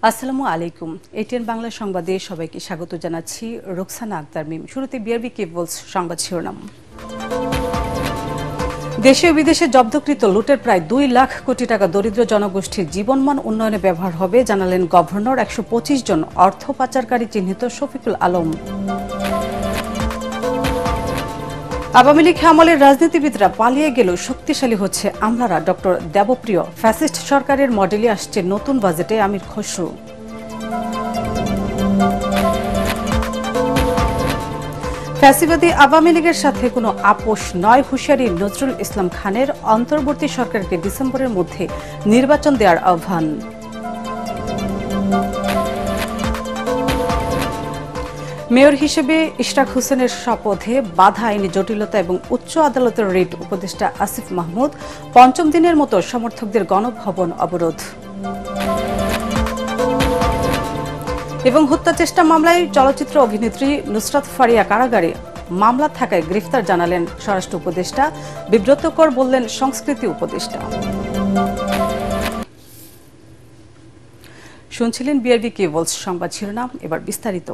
আসসালামু আলাইকুম। এটিএন বাংলা সংবাদে সবাইকে স্বাগত জানাচ্ছি। রোকসানা আক্তার মিম। শুরুতে বিআরবি কেবলস সংবাদ শিরোনাম। দেশে ও বিদেশে জব্দকৃত লুটের প্রায় 2 লাখ কোটি টাকা দরিদ্র জনগোষ্ঠীর জীবনমান উন্নয়নে ব্যবহার হবে জানালেন গভর্নর। 125 জন অর্থ পাচারকারী চিহ্নিত শফিকুল আলম। আওয়ামী লীগ আমলের রাজনীতিবিদরা পালিয়ে গেলেও শক্তিশালী হচ্ছে আমলারা। ডক্টর দেবপ্রিয়। ফ্যাসিস্ট সরকারের মডেলে আসছে নতুন বাজেটে আমির খসরু। ফ্যাসিবাদী আওয়ামী লীগের সাথে কোনো আপোষ নয়, হুঁশিয়ারি নজরুল ইসলাম খানের। অন্তর্বর্তী সরকারকে ডিসেম্বরের মধ্যে নির্বাচন দেওয়ার আহ্বান। মেয়র হিসেবে ইশরাক হোসেনের শপথে বাধা আইনি জটিলতা এবং উচ্চ আদালতের রিট। উপদেষ্টা আসিফ মাহমুদ। পঞ্চম দিনের মতো সমর্থকদের গণভবন অবরোধ। এবং হত্যা চেষ্টা মামলায় চলচ্চিত্র অভিনেত্রী নুসরাত ফারিয়া কারাগারে। মামলা থাকায় গ্রেফতার জানালেন স্বরাষ্ট্র উপদেষ্টা। বিব্রতকর বললেন সংস্কৃতি উপদেষ্টা। শুনছিলেন বিআরবি কেবলস সংবাদ শিরোনাম। এবার বিস্তারিত।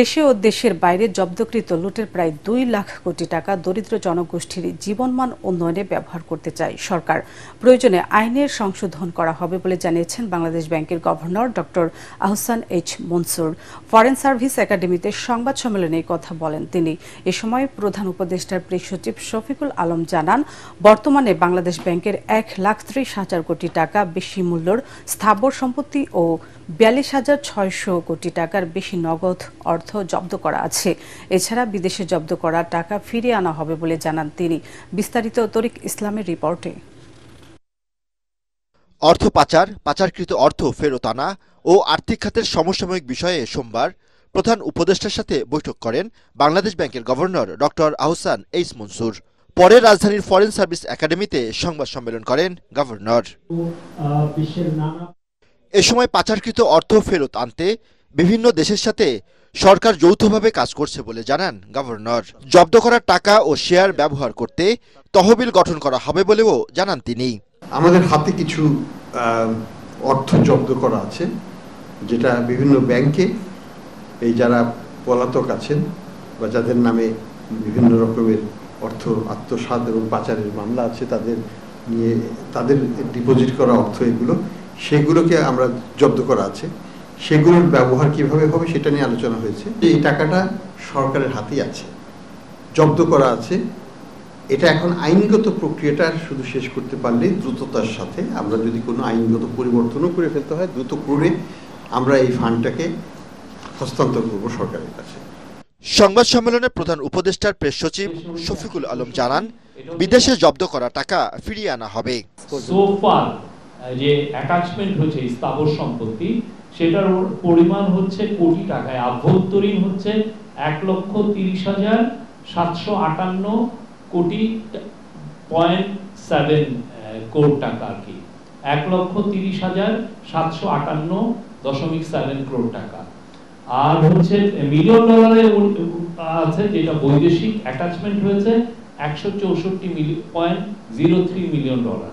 দেশে ও দেশের বাইরে জব্দকৃত লুটের প্রায় 2 লাখ কোটি টাকা দরিদ্র জনগোষ্ঠীর জীবনমান উন্নয়নে ব্যবহার করতে চায় সরকার। প্রয়োজনে আইনের সংশোধন করা হবে বলে জানিয়েছেন বাংলাদেশ ব্যাংকের governor doctor Ahsan H Mansur. Foreign service একাডেমিতে সংবাদ সম্মেলনে এই কথা বলেন তিনি। এ সময় প্রধান উপদেষ্টার প্রেস সচিব শফিকুল আলম জানান, বর্তমানে বাংলাদেশ ব্যাংকের 1,30,000 কোটি টাকা বেশি মূল্যর স্থাবর সম্পত্তি ও 42,600 কোটি টাকার বেশি নগদ অর্থ জব্দ করা আছে। এছাড়া বিদেশে জব্দ করা টাকা ফিরিয়ে আনা হবে বলে জানান তিনি। বিস্তারিত তরিক ইসলামের রিপোর্টে। অর্থ পাচার, পাচারকৃত অর্থ ফেরত আনা ও আর্থিক খাতের সমসাময়িক বিষয়ে সোমবার প্রধান উপদেষ্টার সাথে বৈঠক করেন বাংলাদেশ ব্যাংকের governor doctor Ahsan H Mansur. পরে রাজধানীর ফরেন সার্ভিস একাডেমিতে সংবাদ সম্মেলন করেন গভর্নর। এ সময় পাচারকৃত অর্থ ফেরত আনতে বিভিন্ন দেশের সাথে সরকার যৌথভাবে কাজ করছে বলে জানান গভর্নর। জব্দ করা টাকা ও শেয়ার ব্যবহার করতে তহবিল গঠন করা হবে বলেও জানান তিনি। আমাদের হাতে কিছু অর্থ জব্দ করা আছে, যেটা বিভিন্ন ব্যাংকে এই যারা পলাতক আছেন বা যাদের নামে বিভিন্ন রকমের অর্থ আত্মসাৎ এবং পাচারের মামলা আছে, তাদের ডিপোজিট করা অর্থ সেগুলোকে আমরা জব্দ করা আছে। সেগুলোর ব্যবহার কিভাবে হবে সেটা নিয়ে আলোচনা হয়েছে। এই টাকাটা সরকারের হাতেই আছে, জব্দ করা আছে। এটা এখন আইনগত প্রক্রিয়াটা শুধু শেষ করতে পারলে দ্রুততার সাথে, আমরা যদি কোনো আইনগত পরিবর্তনও করে ফেলতে হয় দ্রুত করে আমরা এই ফান্ডটাকে হস্তান্তর করব সরকারের কাছে। সংবাদ সম্মেলনে প্রধান উপদেষ্টার প্রেস সচিব শফিকুল আলম জানান, বিদেশে জব্দ করা টাকা ফিরিয়ে আনা হবে। যে অ্যাটাচমেন্ট হচ্ছে স্থাবর সম্পত্তি, সেটার পরিমাণ হচ্ছে কোটি টাকায়। আভ্যন্তরীণ হচ্ছে 1,30,758 কোটি 0.7 কোটি টাকা আর কি। 1,30,758.7 কোটি টাকা। আর হচ্ছে মিলিয়ন ডলারের আছে, যেটা বৈদেশিক অ্যাটাচমেন্ট হয়েছে 164.03 মিলিয়ন ডলার।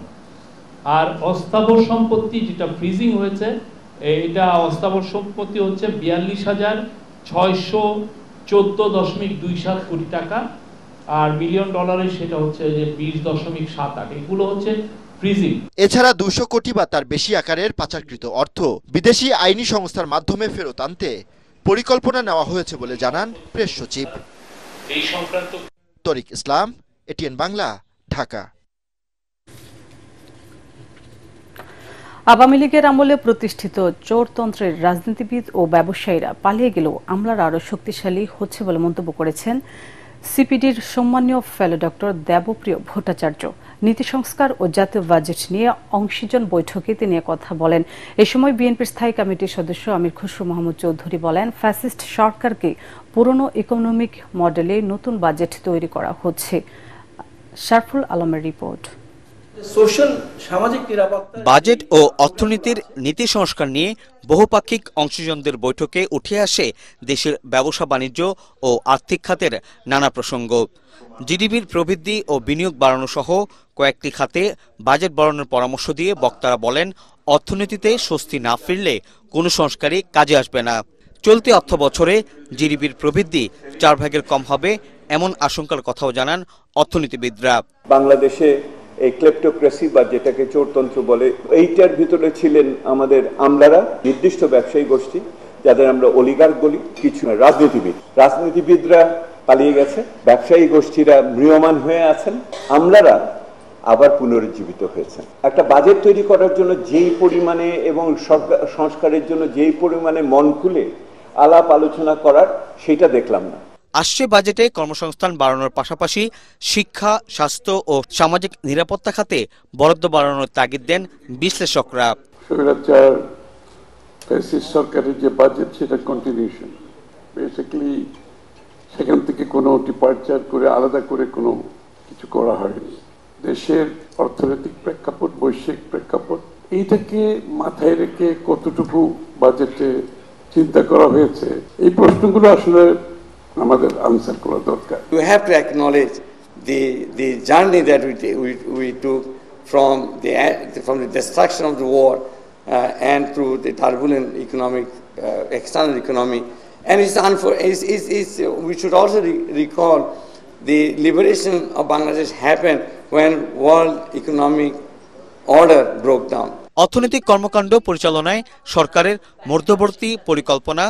আর অস্থাবর সম্পত্তি যেটা ফ্রিজিং হয়েছে, এটা অস্থাবর সম্পত্তি হচ্ছে 42,614.27 কোটি টাকা। আর মিলিয়ন ডলারে সেটা হচ্ছে যে 20.78। এগুলো হচ্ছে ফ্রিজিং। এছাড়া 200 কোটি বা তার বেশি আকারের পাচারকৃত অর্থ বিদেশি আইনি সংস্থার মাধ্যমে ফেরত আনতে পরিকল্পনা নেওয়া হয়েছে বলে জানান প্রেস সচিব। এই সংক্রান্ত তরিক ইসলাম, এটিএন বাংলা, ঢাকা। আওয়ামী লীগের আমলে প্রতিষ্ঠিত চোরতন্ত্রের রাজনীতিবিদ ও ব্যবসায়ীরা পালিয়ে গেলেও আমলারা আরও শক্তিশালী হচ্ছে বলে মন্তব্য করেছেন সিপিডির সম্মানীয় ফেলো ডক্টর দেবপ্রিয় ভট্টাচার্য। নীতি সংস্কার ও জাতীয় বাজেট নিয়ে অংশীজন বৈঠকে তিনি কথা বলেন। এ সময় বিএনপির স্থায়ী কমিটির সদস্য আমির খসরু মাহমুদ চৌধুরী বলেন, ফ্যাসিস্ট সরকারকে পুরনো ইকোনমিক মডেলে নতুন বাজেট তৈরি করা হচ্ছে। শারফুল আলমের রিপোর্ট। বাজেট ও অর্থনীতির নীতি সংস্কার নিয়ে বহুপাক্ষিক অংশীজনদের বৈঠকে উঠে আসে দেশের ব্যবসা বাণিজ্য ও আর্থিক খাতের নানা প্রসঙ্গ। জিডিপির প্রবৃদ্ধি ও বিনিয়োগ বাড়ানো সহ কয়েকটি খাতে বাজেট বাড়ানোর পরামর্শ দিয়ে বক্তারা বলেন, অর্থনীতিতে স্বস্তি না ফিরলে কোনো সংস্কারই কাজে আসবে না। চলতি অর্থ বছরে জিডিপির প্রবৃদ্ধি 4 ভাগের কম হবে এমন আশঙ্কার কথাও জানান অর্থনীতিবিদরা। বাংলাদেশে এই ক্লেপ্টোক্রেসি বা যেটাকে চোরতন্ত্র বলে, এইটার ভিতরে ছিলেন আমাদের আমলারা, নির্দিষ্ট ব্যবসায়ী গোষ্ঠী যাদের আমরা অলিগার্ক বলি, কিছু রাজনীতিবিদরা পালিয়ে গেছে, ব্যবসায়ী গোষ্ঠীরা ম্রিয়মান হয়ে আছেন, আমলারা আবার পুনরুজ্জীবিত হয়েছে। একটা বাজেট তৈরি করার জন্য যেই পরিমাণে এবং সংস্কারের জন্য যেই পরিমাণে মন খুলে আলাপ আলোচনা করার, সেটা দেখলাম না। আসছে বাজেটে কর্মসংস্থান বাড়ানোর পাশাপাশি শিক্ষা, স্বাস্থ্য ও সামাজিক নিরাপত্তা খাতে বরাদ্দ বাড়ানোর তাগিদ দেন বিশ্লেষকরা। সরকারের যে বাজেট সেটা কন্টিনিউশন, বেসিক্যালি সেখান থেকে কোনো ডিপার্চার করে আলাদা করে কোনো কিছু করা হয়নি। দেশের অর্থনৈতিক প্রেক্ষাপট, বৈশ্বিক প্রেক্ষাপট, এইটাকে মাথায় রেখে কতটুকু বাজেটে চিন্তা করা হয়েছে, এই প্রশ্নগুলো আসলে আমাদের আনসার করা দরকার। We have to acknowledge the journey that we took from the destruction of the war and through the turbulent economic external economy, and we should also recall the liberation of Bangladesh happened when world economic order broke down. অর্থনৈতিক কর্মকাণ্ড পরিচালনায় সরকারের মধ্যবর্তী পরিকল্পনা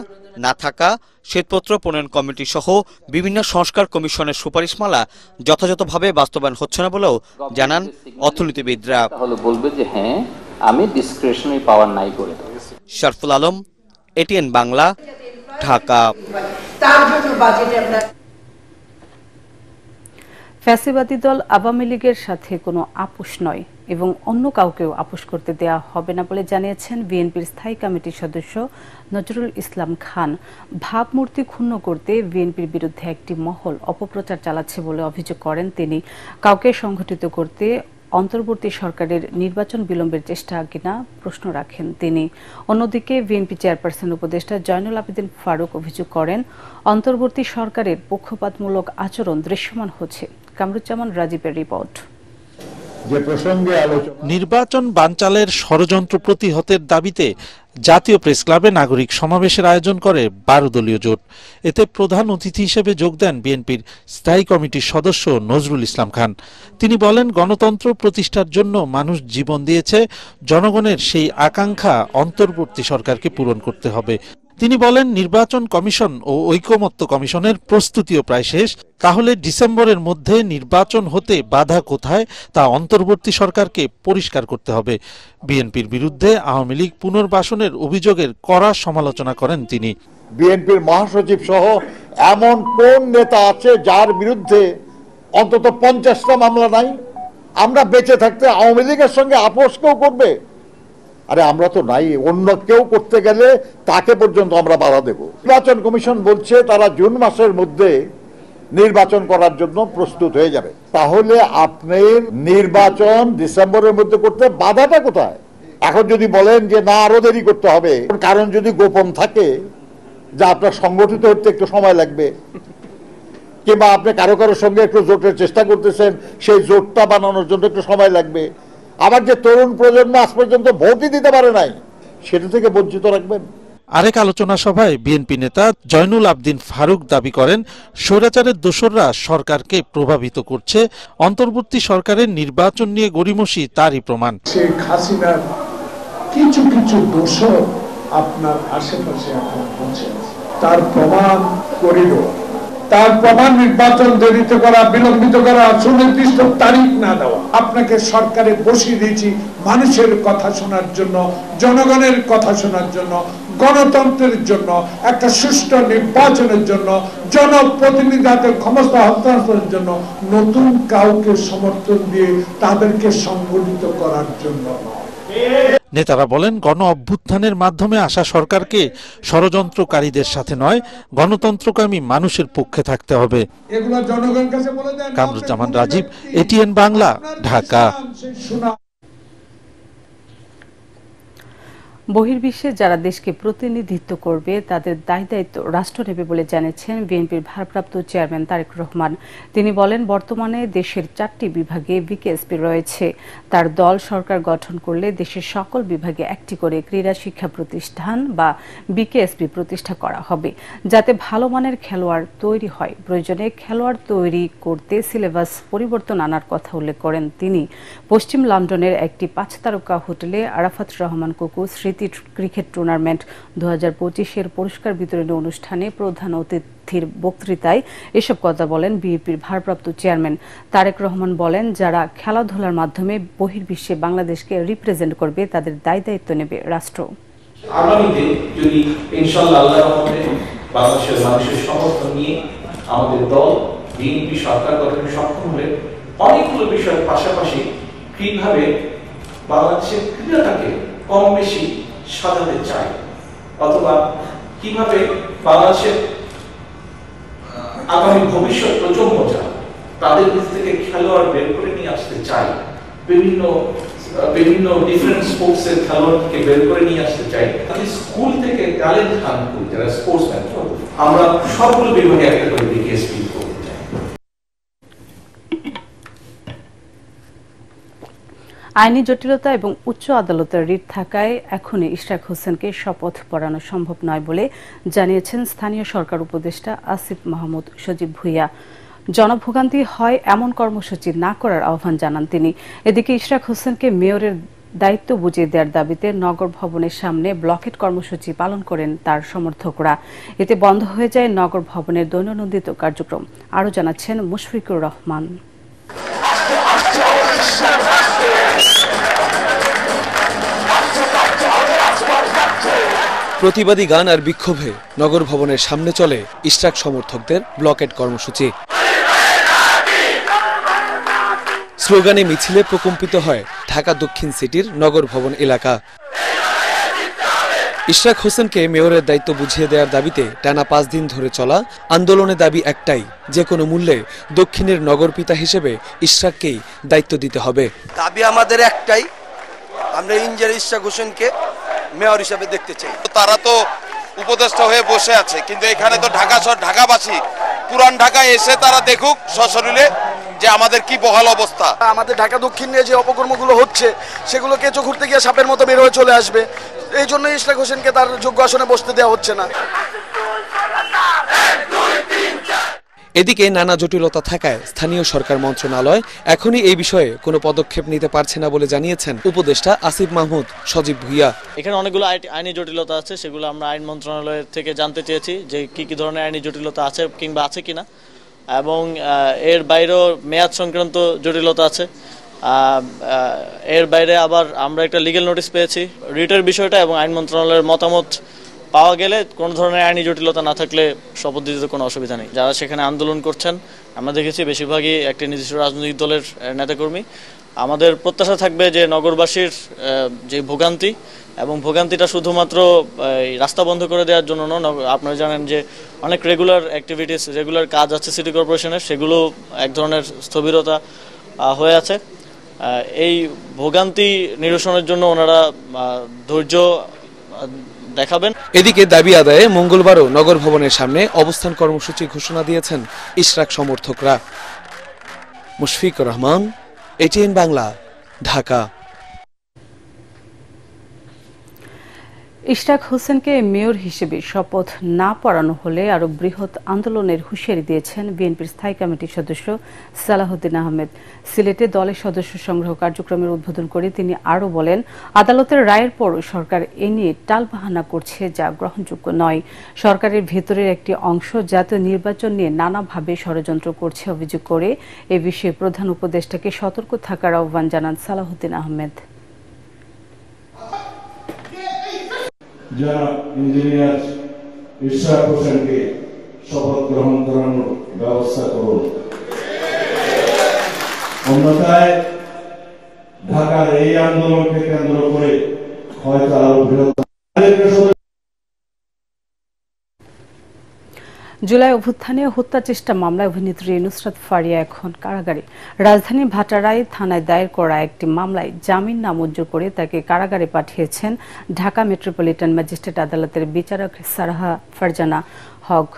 না থাকা, শ্বেতপত্র প্রণয়ন committee সহ বিভিন্ন সংস্কার কমিশনের সুপারিশমালা যথাযথভাবে বাস্তবায়ন হচ্ছে না বলেও জানান অর্থনীতিবিদরা। বলবে যে হ্যাঁ, আমি ডিসক্রিশনারি পাওয়ার নাই করে দেব। শরফুল আলম, এটিএন বাংলা, ঢাকা। ফ্যাসিবাদী দল আওয়ামী লীগের সাথে কোনো আপোষ নয় এবং অন্য কাউকেও আপোষ করতে দেয়া হবে না বলে জানিয়েছেন বিএনপির স্থায়ী কমিটির সদস্য নজরুল ইসলাম খান। ভাবমূর্তি ক্ষুণ্ণ করতে বিএনপির বিরুদ্ধে একটি মহল অপপ্রচার চালাচ্ছে বলে অভিযোগ করেন তিনি। কাউকে সংগঠিত করতে অন্তর্বর্তী সরকারের নির্বাচন বিলম্বের চেষ্টা কিনা প্রশ্ন রাখেন তিনি। অন্যদিকে বিএনপি চেয়ারপারসন উপদেষ্টা জয়নুল আবেদিন ফারুক অভিযোগ করেন, অন্তর্বর্তী সরকারের পক্ষপাতমূলক আচরণ দৃশ্যমান হচ্ছে। কামরুজ্জামান রাজীবের রিপোর্ট। নির্বাচন বানচালের ষড়যন্ত্র প্রতিহতের দাবিতে জাতীয় প্রেস ক্লাবে নাগরিক সমাবেশের আয়োজন করে 12 দলীয় জোট। এতে প্রধান অতিথি হিসেবে যোগ দেন বিএনপির স্থায়ী কমিটির সদস্য নজরুল ইসলাম খান। তিনি বলেন, গণতন্ত্র প্রতিষ্ঠার জন্য মানুষ জীবন দিয়েছে, জনগণের সেই আকাঙ্ক্ষা অন্তর্বর্তী সরকারকে পূরণ করতে হবে। তিনি বলেন, নির্বাচন কমিশন ও ঐকমত্য কমিশনের প্রস্তুতিও প্রায় শেষ। তাহলে ডিসেম্বরের মধ্যে নির্বাচন হতে বাধা কোথায় তা অন্তর্বর্তী সরকারকে পরিষ্কার করতে হবে। বিএনপির বিরুদ্ধে আওয়ামী লীগ পুনর্বাসনের অভিযোগের কড়া সমালোচনা করেন তিনি। বিএনপির মহাসচিব সহ এমন কোন নেতা আছে যার বিরুদ্ধে অন্তত 50টা মামলা নাই? আমরা বেঁচে থাকতে আওয়ামী লীগের সঙ্গে আপোষ কেউ করবে? আরে আমরা তো নাই, অন্য কেউ করতে গেলে তাকে পর্যন্ত আমরা বাধা দেব। নির্বাচন কমিশন বলছে তারা জুন মাসের মধ্যে নির্বাচন করার জন্য প্রস্তুত হয়ে যাবে। তাহলে আপনি নির্বাচন ডিসেম্বরের মধ্যে করতে বাধাটা কোথায়? এখন যদি বলেন যে না আরো দেরি করতে হবে, কারণ যদি গোপন থাকে যে আপনার সংগঠিত হতে একটু সময় লাগবে, কিংবা আপনি কারো কারোর সঙ্গে একটু জোটের চেষ্টা করতেছেন, সেই জোটটা বানানোর জন্য একটু সময় লাগবে, আবার যে তরুণ প্রজন্ম আজ পর্যন্ত ভোটই দিতে পারে নাই, সেটা থেকে বঞ্চিত রাখবেন। আরেক আলোচনা সভায় বিএনপি নেতা জয়নুল আবেদিন ফারুক দাবি করেন, স্বৈরাচারের দোসররা সরকারকে প্রভাবিত করছে, অন্তর্বর্তী সরকারের নির্বাচন নিয়ে গড়িমসি তারই প্রমাণ। শেখ হাসিনার কিছু কিছু দোসর আপনার আশেপাশে এখন বসে আছে, তার প্রমাণ করিডোর, তার প্রমাণ নির্বাচন দেরিতে করা, বিলম্বিত করা, সুনির্দিষ্ট তারিখ না দেওয়া। আপনাকে সরকারে বসিয়ে দিয়েছি মানুষের কথা শোনার জন্য, জনগণের কথা শোনার জন্য, গণতন্ত্রের জন্য, একটা সুষ্ঠু নির্বাচনের জন্য, জনপ্রতিনিধিদের ক্ষমতা হস্তান্তরের জন্য, নতুন কাউকে সমর্থন দিয়ে তাদেরকে সংগঠিত করার জন্য নয়। নেতারা বলেন, গণ অভ্যুত্থানের মাধ্যমে আসা সরকারকে ষড়যন্ত্রকারীদের সাথে নয়, গণতন্ত্রকামী মানুষের পক্ষে থাকতে হবে। কামরুজ্জামান রাজীব, এটিএন বাংলা, ঢাকা। বহির্বিশ্বে যারা দেশকে প্রতিনিধিত্ব করবে তাদের দায়িত্ব রাষ্ট্র নেবে বলে জানিয়েছেন বিএনপির ভারপ্রাপ্ত চেয়ারম্যান তারেক রহমান। তিনি বলেন, বর্তমানে দেশের 4টি বিভাগে বিকেএসপি রয়েছে। তার দল সরকার গঠন করলে দেশের সকল বিভাগে একটি করে ক্রীড়া শিক্ষা প্রতিষ্ঠান বা বিকেএসপি প্রতিষ্ঠা করা হবে, যাতে ভালো মানের খেলোয়াড় তৈরি হয়। প্রয়োজনে খেলোয়াড় তৈরি করতে সিলেবাস পরিবর্তন আনার কথা উল্লেখ করেন তিনি। পশ্চিম লন্ডনের একটি 5 তারকা হোটেলে আরাফাত রহমান কুকু স্মৃতি ক্রিকেট টুর্নামেন্ট 2025-এর পুরস্কার বিতরণী অনুষ্ঠানে প্রধান অতিথির বক্তৃতায় এসব কথা বলেন বিএনপির ভারপ্রাপ্ত চেয়ারম্যান। তারেক রহমান বলেন, যারা খেলাধুলার মাধ্যমে বহির্বিশ্বে বাংলাদেশকে রিপ্রেজেন্ট করবে তাদের দায়িত্ব নেবে রাষ্ট্র। আগামীতে যদি ইনশাআল্লাহ আল্লাহর রহমতে বাংলাদেশের মানুষের সমর্থন নিয়ে আমাদের দল বিএনপি সরকার গঠনে সক্ষম হলে অনেকগুলো বিষয়ের পাশাপাশি কিভাবে বাংলাদেশের ক্রীড়াটাকে কম বেশি সাজাতে চাই, অথবা কিভাবে বাংলাদেশের আগামী ভবিষ্যৎ প্রজন্ম যারা তাদের কাছ থেকে খেলোয়াড় বের করে নিয়ে আসতে চাই, বিভিন্ন ডিফারেন্ট স্পোর্টসের খেলোয়াড়কে বের করে নিয়ে আসতে চাই। স্কুল থেকে ট্যালেন্ট হান্ট করি যারা স্পোর্টসম্যান, আমরা সবগুলো বিভাগে একটা করে বিকেএসপি করতে চাই। আইনি জটিলতা এবং উচ্চ আদালতের রিট থাকায় এখনই ইশরাক হোসেনকে শপথ পড়ানো সম্ভব নয় বলে জানিয়েছেন স্থানীয় সরকার উপদেষ্টা আসিফ মাহমুদ সজীব ভুইয়া। জনভোগান্তি হয় এমন কর্মসূচি না করার আহ্বান জানান তিনি। এদিকে ইশরাক হোসেনকে মেয়রের দায়িত্ব বুঝিয়ে দেওয়ার দাবিতে নগর ভবনের সামনে ব্লকেট কর্মসূচি পালন করেন তার সমর্থকরা। এতে বন্ধ হয়ে যায় নগর ভবনের দৈনন্দিন কার্যক্রম। আরও জানাচ্ছেন মুশফিকুর রহমান। প্রতিবাদী গান আর বিক্ষোভে নগর ভবনের সামনে চলে ইশরাক সমর্থকদের ব্লকেট কর্মসূচি। স্লোগানে মিছিলে প্রকম্পিত হয় ঢাকা দক্ষিণ সিটির নগর ভবন এলাকা। ইশরাক হোসেনকে মেয়রের দায়িত্ব বুঝিয়ে দেওয়ার দাবিতে টানা 5 দিন ধরে চলা আন্দোলনের দাবি একটাই, যে কোনো মূল্যে দক্ষিণের নগরপিতা হিসেবে ইশরাককেই দায়িত্ব দিতে হবে। দাবি আমাদের একটাই, আমরা ইঞ্জিনিয়ার ইশরাক হোসেনকে মেয়র হিসেবে দেখতে চাই। তারা তো উপদেষ্টা হয়ে বসে আছে, কিন্তু এখানে তো ঢাকাবাসী পুরান ঢাকায় এসে তারা দেখুক সশরীরে যে আমাদের কি বহাল অবস্থা। আমাদের ঢাকা দক্ষিণে যে অপকর্মগুলো হচ্ছে সেগুলোকে চোখ ঘুরতে গিয়ে সাপের মতো বের হয়ে চলে আসবে। এই জন্য ইশরাক হোসেনকে তার যোগ্য আসনে বসতে দেওয়া হচ্ছে না। এদিকে নানা জটিলতা থাকায় স্থানীয় সরকার মন্ত্রণালয় এখনই এই বিষয়ে কোনো পদক্ষেপ নিতে পারছে না বলে জানিয়েছেন উপদেষ্টা আসিফ মাহমুদ সজীব ভুইয়া। এখানে অনেকগুলো আইনি জটিলতা আছে, সেগুলো আমরা আইন মন্ত্রণালয়ের থেকে জানতে চেয়েছি যে কি ধরনের আইনি জটিলতা আছে কিংবা আছে কিনা, এবং এর বাইরেও মেয়াদ সংক্রান্ত জটিলতা আছে। এর বাইরে আবার আমরা একটা লিগ্যাল নোটিশ পেয়েছি রিটের বিষয়টা, এবং আইন মন্ত্রণালয়ের মতামত পাওয়া গেলে কোনো ধরনের আইনি জটিলতা না থাকলে শপথ দিতে কোনো অসুবিধা নেই। যারা সেখানে আন্দোলন করছেন আমরা দেখেছি বেশিরভাগই একটি নির্দিষ্ট রাজনৈতিক দলের নেতাকর্মী। আমাদের প্রত্যাশা থাকবে যে নগরবাসীর যে ভোগান্তি, এবং ভোগান্তিটা শুধুমাত্র রাস্তা বন্ধ করে দেওয়ার জন্য নয়। আপনারা জানেন যে অনেক রেগুলার কাজ আছে সিটি কর্পোরেশনের, সেগুলো এক ধরনের স্থবিরতা হয়ে আছে। এই ভোগান্তি নিরসনের জন্য ওনারা ধৈর্য দেখাবেন। এদিকে দাবি আদায়ে মঙ্গলবারও নগর ভবনের সামনে অবস্থান কর্মসূচি ঘোষণা দিয়েছেন ইশরাক সমর্থকরা। মুশফিকুর রহমান, ATN বাংলা, ঢাকা। ইশরাক হোসেনকে মেয়র হিসেবে শপথ না পড়ানো হলে আরো বৃহৎ আন্দোলনের হুঁশিয়ারি দিয়েছেন বিএনপির স্থায়ী কমিটির সদস্য সালাহুদ্দিন আহমেদ। সিলেটে দলের সদস্য সংগ্রহ কার্যক্রমের উদ্বোধন করে তিনি আরও বলেন, আদালতের রায়ের পর সরকার এ নিয়ে টালবাহানা করছে, যা গ্রহণযোগ্য নয়। সরকারের ভেতরের একটি অংশ জাতীয় নির্বাচন নিয়ে নানাভাবে ষড়যন্ত্র করছে অভিযোগ করে এ বিষয়ে প্রধান উপদেষ্টাকে সতর্ক থাকার আহ্বান জানান সালাহুদ্দিন আহমেদ। যারা ইঞ্জিনিয়ার ইশরাক হোসেনকে শপথ গ্রহণ করানোর ব্যবস্থা করুন, অন্যথায় ঢাকার এই আন্দোলনকে কেন্দ্র করে হয়তো আরো বৃহত্তর জুলাই অভ্যুত্থানে হত্যা চেষ্টা মামলায় অভিনেত্রী নুসরাত ফারিয়া এখন কারাগারে। রাজধানীর ভাটারাই থানায় দায়ের করা একটি মামলায় জামিন নামঞ্জুর করে তাকে কারাগারে পাঠিয়েছেন ঢাকা মেট্রোপলিটন ম্যাজিস্ট্রেট আদালতের বিচারক সারাহা ফারজানা হক।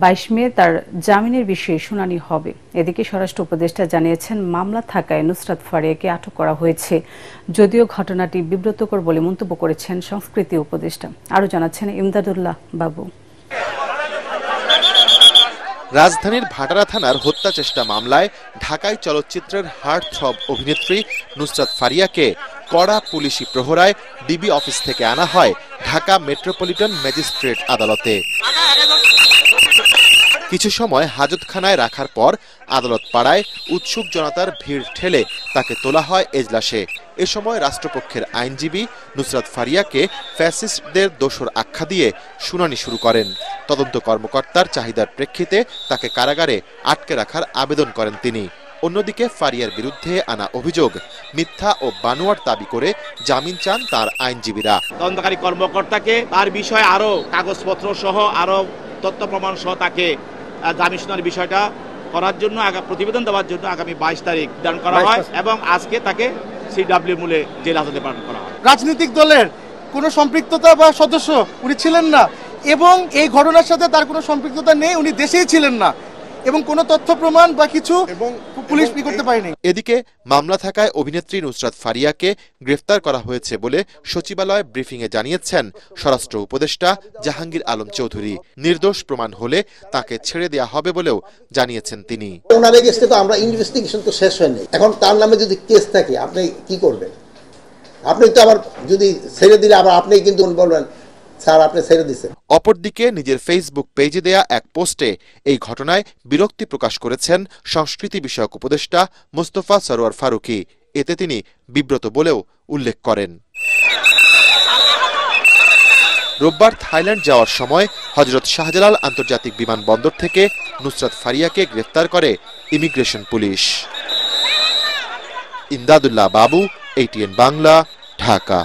22 মে তার জামিনের বিষয়ে শুনানি হবে। এদিকে স্বরাষ্ট্র উপদেষ্টা জানিয়েছেন, মামলা থাকায় নুসরাত ফারিয়াকে আটক করা হয়েছে। যদিও ঘটনাটি বিব্রতকর বলে মন্তব্য করেছেন সংস্কৃতি উপদেষ্টা। আরও জানাচ্ছেন ইমদাদুল্লাহ বাবু। রাজধানীর ভাটারা থানার হত্যা চেষ্টা মামলায় ঢাকায় চলচ্চিত্রের হার্টথ্রব অভিনেত্রী নুসরাত ফারিয়াকে কড়া পুলিশি প্রহরায় ডিবি অফিস থেকে আনা হয় ঢাকা মেট্রোপলিটন ম্যাজিস্ট্রেট আদালতে। কিছু সময় হাজতখানায় রাখার পর আদালত পাড়ায় উৎসুক জনতার ভিড় ঠেলে তাকে তোলা হয় এজলাসে। এ সময় রাষ্ট্রপক্ষের আইনজীবী নুসরাত ফারিয়াকে ফ্যাসিস্টদের দোসর আখ্যা দিয়ে শুনানি শুরু করেন। তদন্ত কর্মকর্তার চাহিদার প্রেক্ষিতে তাকে কারাগারে আটকে রাখার আবেদন করেন তিনি। অন্যদিকে ফারিয়ার বিরুদ্ধে আনা অভিযোগ মিথ্যা ও বানোয়াট দাবি করে জামিন চান তার আইনজীবীরা। তদন্তকারী কর্মকর্তাকে তার বিষয়ে আরো কাগজপত্র সহ আরো তথ্য প্রমাণ সহ তাকে জামিন শুনানির বিষয়টা করার জন্য প্রতিবেদন দেওয়ার জন্য আগামী 22 তারিখ নির্ধারণ করা হয় এবং আজকে তাকে সিডব্লিউ মূলে জেল হাজতে পাঠানো করা হয়। রাজনৈতিক দলের কোনো সম্পৃক্ততা বা সদস্য উনি ছিলেন না এবং এই ঘটনার সাথে তার কোনো সম্পৃক্ততা নেই। উনি দেশেই ছিলেন না এবং কোনো তথ্য প্রমাণ বা কিছু পুলিশ করতে পারেনি। এদিকে মামলা থাকায় অভিনেত্রী নুসরাত ফারিয়াকে গ্রেফতার করা হয়েছে বলে সচিবালয় ব্রিফিংয়ে জানিয়েছেন স্বরাষ্ট্র উপদেষ্টা জাহাঙ্গীর আলম চৌধুরী। নির্দোষ প্রমাণ হলে তাকে ছেড়ে দেওয়া হবে বলেও জানিয়েছেন তিনি। ওনার এগেইনস্টে তো আমরা ইনভেস্টিগেশন তো শেষ হয়নি, এখন তার নামে যদি কেস থাকে আপনি কি করবেন? আপনি তো আবার যদি ছেড়ে দিলে আবার আপনি কিন্তু বলবেন স্যার আপনি ছেড়ে দিয়েছেন। অপরদিকে নিজের ফেসবুক পেজে দেয়া এক পোস্টে এই ঘটনায় বিরক্তি প্রকাশ করেছেন সংস্কৃতি বিষয়ক উপদেষ্টা মোস্তফা সরোয়ার ফারুকী। এতে তিনি বিব্রত বলেও উল্লেখ করেন। রোববার থাইল্যান্ড যাওয়ার সময় হযরত শাহজালাল আন্তর্জাতিক বিমানবন্দর থেকে নুসরাত ফারিয়াকে গ্রেফতার করে ইমিগ্রেশন পুলিশ। ইমদাদুল্লাহ বাবু, ATN বাংলা, ঢাকা।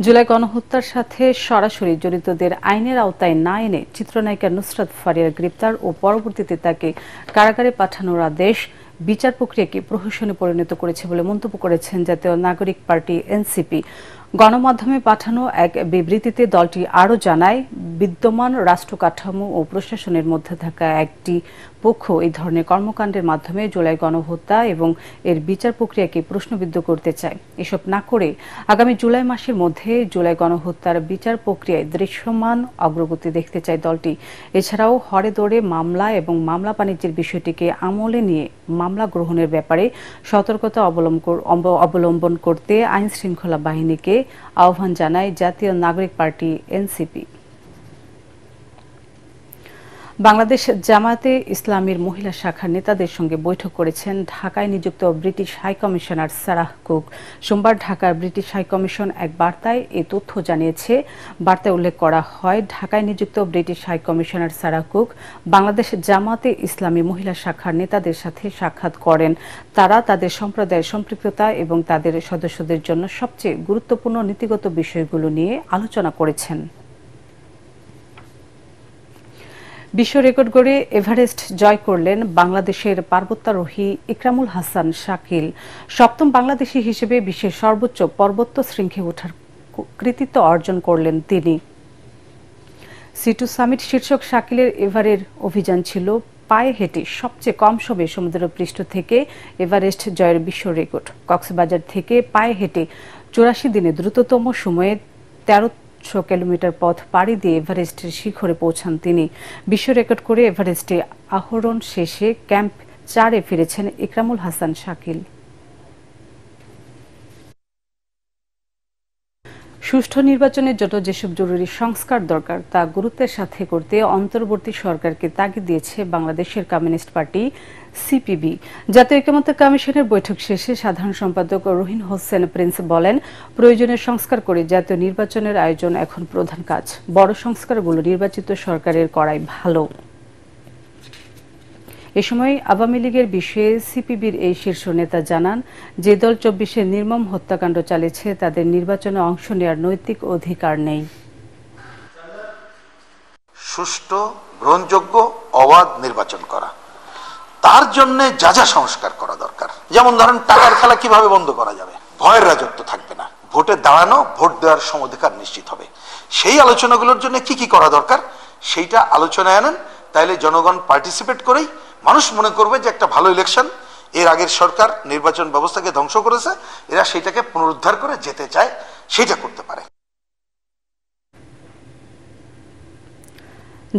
জুলাই গণহত্যার সাথে সরাসরি জড়িতদের আইনের আওতায় না এনে চিত্রনায়িকা নুসরাত ফারিয়ার গ্রেপ্তার ও পরবর্তীতে তাকে কারাগারে পাঠানোর আদেশ বিচার প্রক্রিয়াকে প্রহসনে পরিণত করেছে বলে মন্তব্য করেছেন জাতীয় নাগরিক পার্টি এনসিপি। গণমাধ্যমে পাঠানো এক বিবৃতিতে দলটি আরও জানায়, বিদ্যমান রাষ্ট্র কাঠামো ও প্রশাসনের মধ্যে থাকা একটি পক্ষ এই ধরনের কর্মকাণ্ডের মাধ্যমে জুলাই গণহত্যা এবং এর বিচার প্রক্রিয়াকে প্রশ্নবিদ্ধ করতে চায়। এসব না করে আগামী জুলাই মাসের মধ্যে জুলাই গণহত্যার বিচার প্রক্রিয়ায় দৃশ্যমান অগ্রগতি দেখতে চায় দলটি। এছাড়াও হরে দৌড়ে মামলা এবং মামলা বাণিজ্যের বিষয়টিকে আমলে নিয়ে মামলা গ্রহণের ব্যাপারে সতর্কতা অবলম্বন করতে আইন শৃঙ্খলা বাহিনীকে আহ্বান জানায় জাতীয় নাগরিক পার্টি এনসিপি। বাংলাদেশ জামায়াতে ইসলামীর মহিলা শাখার নেতাদের সঙ্গে বৈঠক করেছেন ঢাকায় নিযুক্ত ব্রিটিশ হাইকমিশনার সারাহ কুক। সোমবার ঢাকার ব্রিটিশ হাইকমিশন এক বার্তায় এ তথ্য জানিয়েছে। বার্তায় উল্লেখ করা হয়, ঢাকায় নিযুক্ত British high commissioner Sarah Cooke Bangladesh Jamaat-e Islami মহিলা শাখার নেতাদের সাথে সাক্ষাৎ করেন। তারা তাদের সম্প্রদায়ের সম্পৃক্ততা এবং তাদের সদস্যদের জন্য সবচেয়ে গুরুত্বপূর্ণ নীতিগত বিষয়গুলো নিয়ে আলোচনা করেছেন। বিশ্ব রেকর্ড গড়ে এভারেস্ট জয় করলেন বাংলাদেশের পার্বত্যারোহী ইকরামুল হাসান শাকিল। সপ্তম বাংলাদেশী হিসেবে বিশ্বের সর্বোচ্চ পর্বত শৃঙ্গে ওঠার কৃতিত্ব অর্জন করলেন তিনি। C2 সামিট শীর্ষক শাকিলের এভারের অভিযান ছিল পায়ে হেঁটে সবচেয়ে কম সময়ে সমুদ্রপৃষ্ঠ থেকে এভারেস্ট জয়ের বিশ্ব রেকর্ড। কক্সবাজার থেকে পায়ে হেঁটে 84 দিনে দ্রুততম সময়ে 1300 কিলোমিটার পথ পাড়ি দিয়ে এভারেস্টের শিখরে পৌঁছান তিনি। বিশ্ব রেকর্ড করে এভারেস্টে আরোহণ শেষে ক্যাম্প 4-এ ফিরেছেন ইকরামুল হাসান শাকিল। সুষ্ঠু নির্বাচনের জন্য যেসব জরুরি সংস্কার দরকার তা গুরুত্বের সাথে করতে অন্তর্বর্তী সরকারকে তাগিদ দিয়েছে বাংলাদেশের কমিউনিস্ট পার্টি সিপিবি। জাতীয় ঐকমত্য কমিশনের বৈঠক শেষে সাধারণ সম্পাদক রহিন হোসেন প্রিন্স বলেন, প্রয়োজনীয় সংস্কার করে জাতীয় নির্বাচনের আয়োজন এখন প্রধান কাজ। বড় সংস্কারগুলো নির্বাচিত সরকারের করাই ভালো। এ সময় আওয়ামী লীগের বিষয়ে সিপিবির এই শীর্ষ নেতা জানান, যে দল 24-এ নির্মম হত্যাকাণ্ড চালিয়েছে তাদের নির্বাচনে অংশ নেওয়ার নৈতিক অধিকার নেই। সুষ্ঠু, গ্রহণযোগ্য, অবাধ নির্বাচন করা। তার জন্য যা যা সংস্কার করা দরকার, যেমন ধরেন টাকার খেলা কিভাবে বন্ধ করা যাবে, ভয়ের রাজত্ব থাকবে না, ভোটে দাঁড়ানো, ভোট দেওয়ার সমধিকার নিশ্চিত হবে, সেই আলোচনাগুলোর জন্য কি কি করা দরকার সেইটা আলোচনায় আনেন। তাইলে জনগণ পার্টিসিপেট করেই মানুষ মনে করবে যে একটা ভালো ইলেকশন, এর আগের সরকার নির্বাচন ব্যবস্থাকে ধ্বংস করেছে, এরা সেইটাকে পুনরুদ্ধার করে যেতে চায়, সেটা করতে পারে।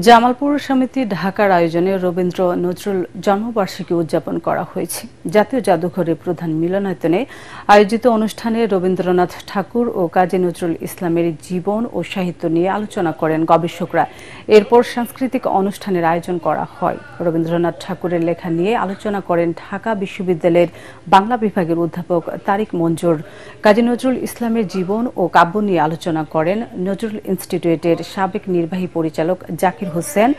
জামালপুর সমিতি ঢাকার আয়োজনে রবীন্দ্র নজরুল জন্মবার্ষিকী উদযাপন করা হয়েছে। জাতীয় জাদুঘরের প্রধান মিলনায়তনে আয়োজিত অনুষ্ঠানে রবীন্দ্রনাথ ঠাকুর ও কাজী নজরুল ইসলামের জীবন ও সাহিত্য নিয়ে আলোচনা করেন গবেষকরা। এরপর সাংস্কৃতিক অনুষ্ঠানের আয়োজন করা হয়। রবীন্দ্রনাথ ঠাকুরের লেখা নিয়ে আলোচনা করেন ঢাকা বিশ্ববিদ্যালয়ের বাংলা বিভাগের অধ্যাপক তারিক মঞ্জুর। কাজী নজরুল ইসলামের জীবন ও কাব্য নিয়ে আলোচনা করেন নজরুল ইনস্টিটিউটের সাবেক নির্বাহী পরিচালক জাকির হোসেন,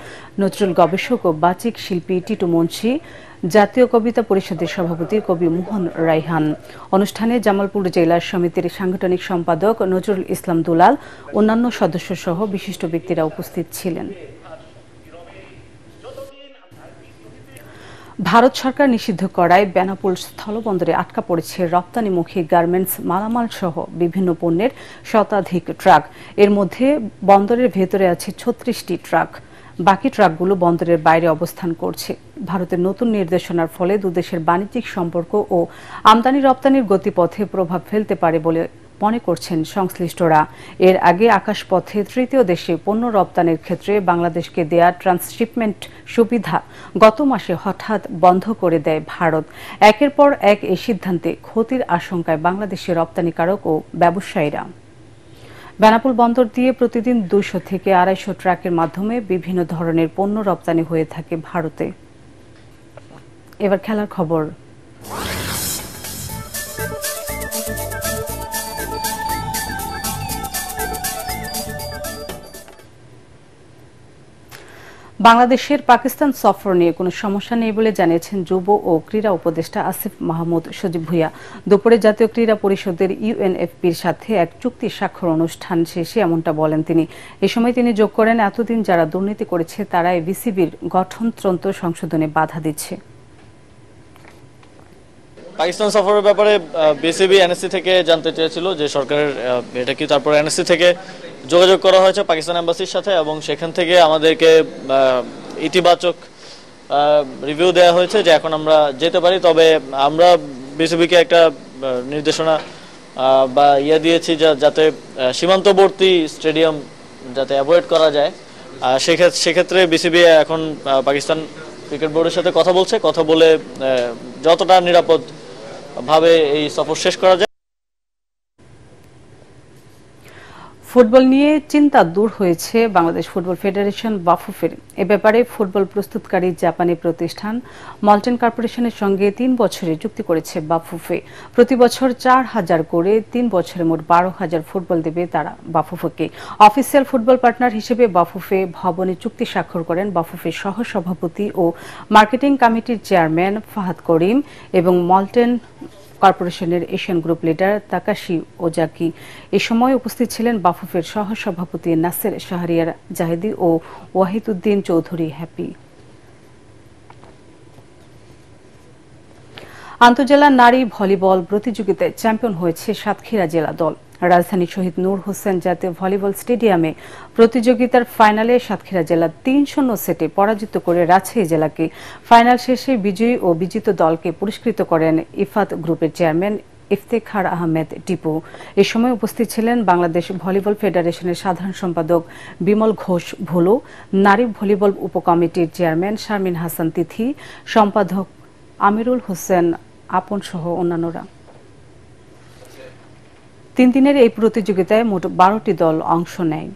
নজরুল গবেষক ও বাচিক শিল্পী টিটু মুন্সি, জাতীয় কবিতা পরিষদের সভাপতি কবি মোহন রাইহান। অনুষ্ঠানে জামালপুর জেলা সমিতির সাংগঠনিক সম্পাদক নজরুল ইসলাম দুলাল, অন্যান্য সদস্য সহ বিশিষ্ট ব্যক্তিরা উপস্থিত ছিলেন। ভারত সরকার নিষিদ্ধ করায় বেনাপোল স্থলবন্দরে আটকা পড়েছে রপ্তানিমুখী গার্মেন্টস মালামাল সহ বিভিন্ন পণ্যের শতাধিক ট্রাক। এর মধ্যে বন্দরের ভেতরে আছে 36টি ট্রাক। বাকি ট্রাকগুলো বন্দরের বাইরে অবস্থান করছে। ভারতের নতুন নির্দেশনার ফলে দুদেশের বাণিজ্যিক সম্পর্ক ও আমদানি রপ্তানির গতিপথে প্রভাব ফেলতে পারে বলে মনে করছেন সংশ্লিষ্টরা। এর আগে আকাশপথে তৃতীয় দেশে পণ্য রপ্তানির ক্ষেত্রে বাংলাদেশকে দেয়া ট্রান্সশিপমেন্ট সুবিধা গত মাসে হঠাৎ বন্ধ করে দেয় ভারত। একের পর এক এই সিদ্ধান্তে ক্ষতির আশঙ্কায় বাংলাদেশের রপ্তানিকারক ও ব্যবসায়ীরা। বেনাপোল বন্দর দিয়ে প্রতিদিন 200 থেকে 250 ট্রাকের মাধ্যমে বিভিন্ন ধরনের পণ্য রপ্তানি হয়ে থাকে ভারতে। এবার খেলার খবর। বাংলাদেশের পাকিস্তান সফর নিয়ে কোনো সমস্যা নেই বলে জানিয়েছেন যুব ও ক্রীড়া উপদেষ্টা আসিফ মাহমুদ সজীব ভুঁইয়া। দুপুরে জাতীয় ক্রীড়া পরিষদের ইউএনএফপির সাথে এক চুক্তি স্বাক্ষর অনুষ্ঠান শেষে এমনটা বলেন তিনি। এ সময় তিনি যোগ করেন, এতদিন যারা দুর্নীতি করেছে তারাই বিসিবির গঠনতন্ত্র সংশোধনে বাধা দিচ্ছে। পাকিস্তান সফরের ব্যাপারে বিসিবি এনএসসি থেকে জানতে চেয়েছিল যে সরকারের এটা কি, তারপর এনএসসি থেকে যোগাযোগ করা হয়েছে পাকিস্তান এম্বাসির সাথে এবং সেখান থেকে আমাদেরকে ইতিবাচক রিভিউ দেওয়া হয়েছে যে এখন আমরা যেতে পারি। তবে আমরা বিসিবিকে একটা নির্দেশনা বা দিয়েছি যাতে সীমান্তবর্তী স্টেডিয়াম যাতে অ্যাভয়েড করা যায়। সেক্ষেত্রে বিসিবি এখন পাকিস্তান ক্রিকেট বোর্ডের সাথে কথা বলে যতটা নিরাপদ ভাবে এই সফর শেষ করা যায়। ফুটবল নিয়ে চিন্তা দূর হয়েছে বাংলাদেশ ফুটবল ফেডারেশন বাফুফের। এ ব্যাপারে ফুটবল প্রস্তুতকারী জাপানি প্রতিষ্ঠান মল্টেন কর্পোরেশনের সঙ্গে 3 বছরের চুক্তি করেছে বাফুফে। প্রতি বছর 4,000 করে 3 বছরে মোট 12,000 ফুটবল দেবে তারা বাফুফেকে। অফিসিয়াল ফুটবল পার্টনার হিসেবে বাফুফে ভবনে চুক্তি স্বাক্ষর করেন বাফুফের সহসভাপতি ও মার্কেটিং কমিটির চেয়ারম্যান ফাহাদ করিম এবং মল্টেন কর্পোরেশনের Asian group leader Takashi Ozaki. এ সময় উপস্থিত ছিলেন বাফুফের সহসভাপতি নাসের শাহরিয়ার জাহেদি ও ওয়াহিদুদ্দিন চৌধুরী হ্যাপি। আন্তঃজেলা নারী ভলিবল প্রতিযোগিতায় চ্যাম্পিয়ন হয়েছে সাতক্ষীরা জেলা দল। রাজধানী শহীদ নূর হোসেন জাতীয় ভলিবল স্টেডিয়ামে প্রতিযোগিতার ফাইনালে সাতক্ষীরা জেলা 3-0 সেটে পরাজিত করে রাজশাহী জেলাকে। ফাইনাল শেষে বিজয়ী ও বিজিত দলকে পুরস্কৃত করেন ইফাত গ্রুপের চেয়ারম্যান ইফতেখার আহমেদ টিপু। এ সময় উপস্থিত ছিলেন বাংলাদেশ ভলিবল ফেডারেশনের সাধারণ সম্পাদক বিমল ঘোষ ভুলু, নারী ভলিবল উপকমিটির চেয়ারম্যান শারমিন হাসান তিথি, সম্পাদক আমিরুল হোসেন আপন সহ অন্যান্যরা। 3 দিনের এই প্রতিযোগিতায় মোট 12টি দল অংশ নেয়।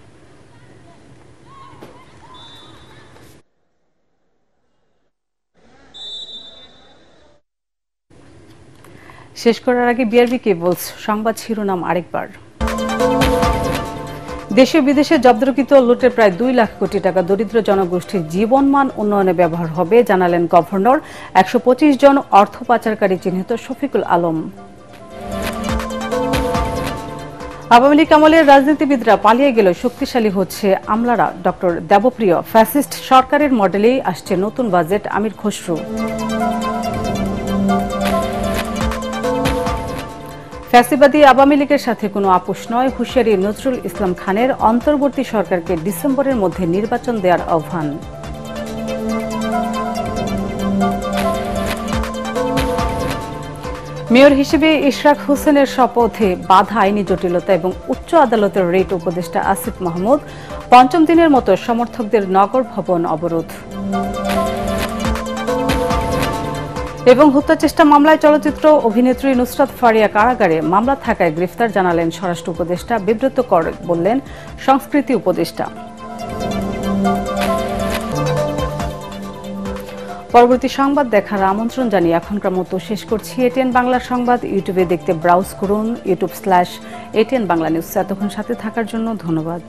শেষ করার আগে বিআরবি কেবলস সংবাদ শিরোনাম আরেকবার। দেশে বিদেশে জব্দকৃত লুটের প্রায় 2 লাখ কোটি টাকা দরিদ্র জনগোষ্ঠীর জীবনমান উন্নয়নে ব্যবহার হবে জানালেন গভর্নর। 125 জন অর্থ পাচারকারী চিহ্নিত শফিকুল আলম। আওয়ামী লীগ আমলের রাজনীতিবিদরা পালিয়ে গেল শক্তিশালী হচ্ছে আমলারা। ডক্টর দেবপ্রিয়, ফ্যাসিস্ট সরকারের মডেলেই আসছে নতুন বাজেট, আমির খসরু। ফ্যাসিবাদী আওয়ামী লীগের সাথে কোনো আপোষ নয়, হুঁশিয়ারি নজরুল ইসলাম খানের। অন্তর্বর্তী সরকারকে ডিসেম্বরের মধ্যে নির্বাচন দেওয়ার আহ্বান। মেয়র হিসেবে ইশরাক হোসেনের শপথে বাধা আইনি জটিলতা এবং উচ্চ আদালতের রিট উপদেষ্টা আসিফ মাহমুদ। পঞ্চম দিনের মতো সমর্থকদের নগর ভবন অবরোধ। এবং হত্যা চেষ্টা মামলায় চলচ্চিত্র অভিনেত্রী নুসরাত ফারিয়া কারাগারে, মামলা থাকায় গ্রেফতার জানালেন স্বরাষ্ট্র উপদেষ্টা। বিব্রতকর বললেন সংস্কৃতি উপদেষ্টা। পরবর্তী সংবাদ দেখার আমন্ত্রণ জানিয়ে এখনকার মতো শেষ করছি। এটিএন বাংলা সংবাদ ইউটিউবে দেখতে ব্রাউজ করুন youtube/ATN বাংলা নিউজ। এতক্ষণ সাথে থাকার জন্য ধন্যবাদ।